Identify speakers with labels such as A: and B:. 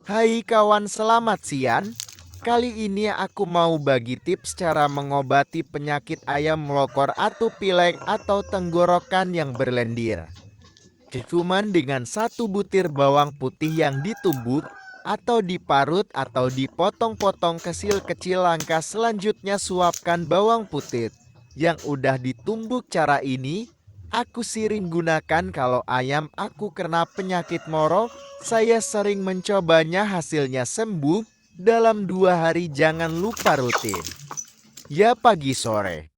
A: Hai kawan, selamat siang. Kali ini aku mau bagi tips cara mengobati penyakit ayam melokor atau pilek atau tenggorokan yang berlendir. Cuman dengan satu butir bawang putih yang ditumbuk atau diparut atau dipotong-potong kecil-kecil. Langkah selanjutnya, suapkan bawang putih yang udah ditumbuk. Cara ini aku sering gunakan kalau ayam aku kena penyakit moro. Saya sering mencobanya, hasilnya sembuh dalam 2 hari. Jangan lupa rutin ya pagi sore.